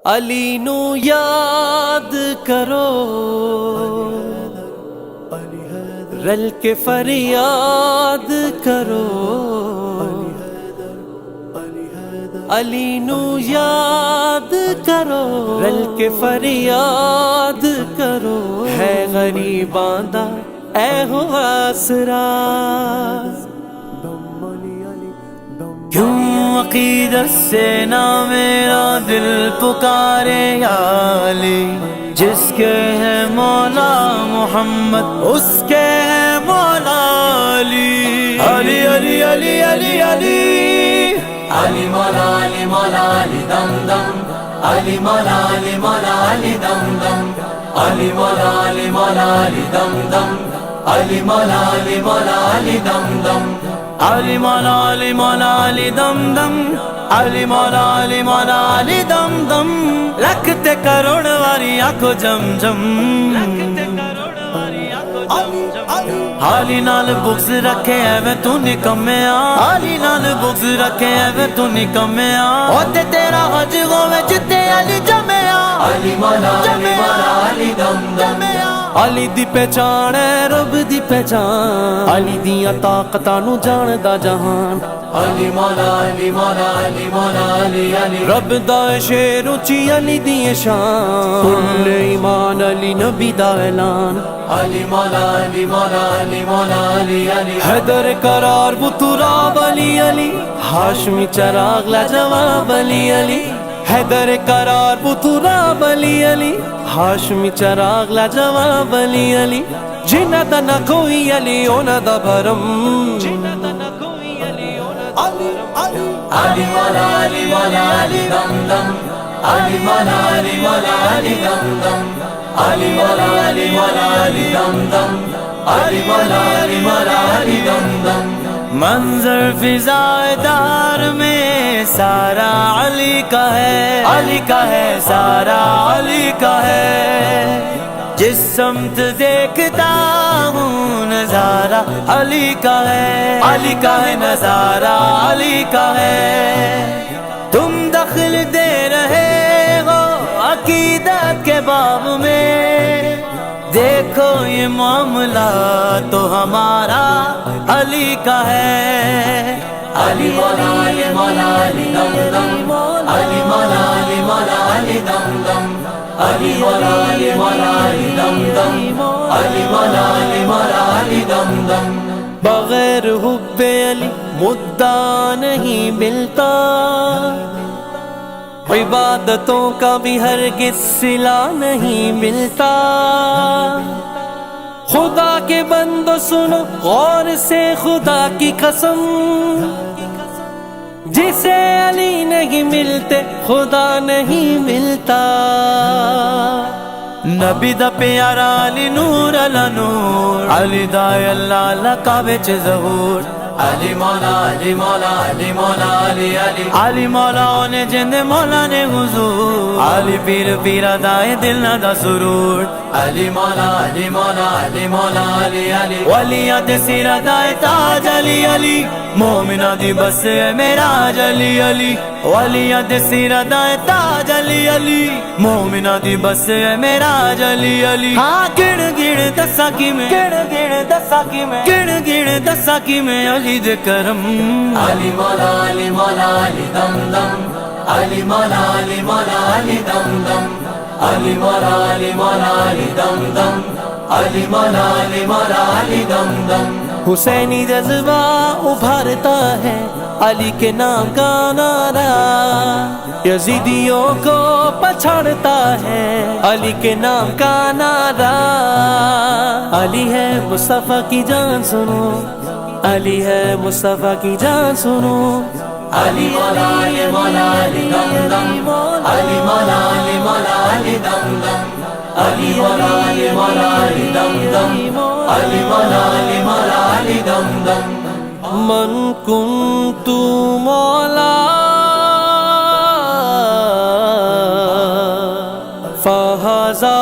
علی نو یاد کرو، رل کے فریاد کرو، علی نو یاد کرو، رل کے فریاد کرو، ہے غریباں دا اے ہو آسرا، کیوں عقیدت سے نہ میرا دل پکارے یا علی، جس کے ہے مولا محمد اس کے ہے مولا علی، علی علی علی علی علی علی مولا علی مولا علی دم دم، علی مولا علی مولا علی دم دم، علی مولا علی مولا علی دم دم، علی مولا علی مولا علی دم دم، علی مولا علی مولا علی دم دم، علی مولا علی مولا علی دم دم، لکھتے کروڑ واری آنکھو جم جم، علی نال بغض رکھے ایویں تو نکمیا، علی نال بغض رکھے ایویں تو نکمیا، اوتے تیرا حج ہوے جتے علی جمیا، علی مولا علی مولا علی دم دم، علی دی پہچان ہے رب دی پہچان، علی دیاں طاقتاں نو جاندا جہان، علی مولا علی مولا علی مولا علی علی، رب دا شیر اونچی علی دی شان، کل ایمان علی نبی دا اعلان، علی مولا علی مولا علی مولا علی علی، حیدر قرار وہ تراب علی علی، ہاشمی چراغ لاجواب علی علی، حیدر قرار وہ تراب علی علی، ہاشمی چراغ لاجواب علی علی، جنہ دا نہ کوئی علی اونا دا بھرم، علی مولا علی مولا علی دم دم، علی مولا علی مولا علی دم دم، علی مولا علی مولا علی دم دم، علی مولا علی مولا علی دم دم، منظر فضائے دار میں سارا علی کا ہے، علی کا ہے سارا علی کا ہے، جس سمت دیکھتا ہوں نظارہ علی کا ہے، علی کا ہے نظارہ علی کا ہے، تم دخل دے رہے ہو عقیدت کے باب میں، دیکھو یہ معاملہ تو ہمارا علی کا ہے، علی مولا علی مولا علی دم دم، علی مولا علی مولا علی دم دم، علی مولا علی مولا علی دم دم، علی مولا علی مولا علی دم دم، بغیر حب علی مدعا نہیں ملتا، عبادتوں کا بھی ہرگز صلہ نہیں ملتا، خدا کے بندو سنو غور سے خدا کی قسم، جسے علی نہیں ملتے خدا نہیں ملتا، نبی دا پیارا علی نور علی نور، علی دا اللہ لقا وچ ظہور، علی مولا علی مولا علی مولا علی علی، علی مولا نے جند مولا نے حضور، علی پیر پیرا دائے دل نہ دا سرور، علی مولا علی مولا علی مولا علی علی، ولیاں دے سیرہ دائے تاج علی علی، مومنہ دی بس ہے معراج علی علی، ولیاں دے سیرہ دائے تاج علی علی، مومنہ دی بس ہے معراج علی علی، ہاں گڑ گڑ دسا کی میں، گڑ گڑ دسا کی میں، گڑ گڑ دسا کی میں علی دے کرم، علی مولا علی مولا علی دم دم، علی مولا علی مولا علی دم دم، علی مولا علی مولا علی دم دم، علی مولا علی مولا علی دم دم، حسینی جذبہ ابھارتا ہے علی کے نام کا نعرہ، یزیدیوں کو پچھاڑتا ہے علی کے نام کا نعرہ، علی ہے مصطفیٰ کی جان سنو، علی ہے مصطفیٰ کی جان سنو، علی مولا علی مولا علی دم دم، علی مولا علی مولا علی دم دم، علی مولا علی مولا علی دم دم، علی مولا علی مولا علی دم دم، من کنت مولا فہذا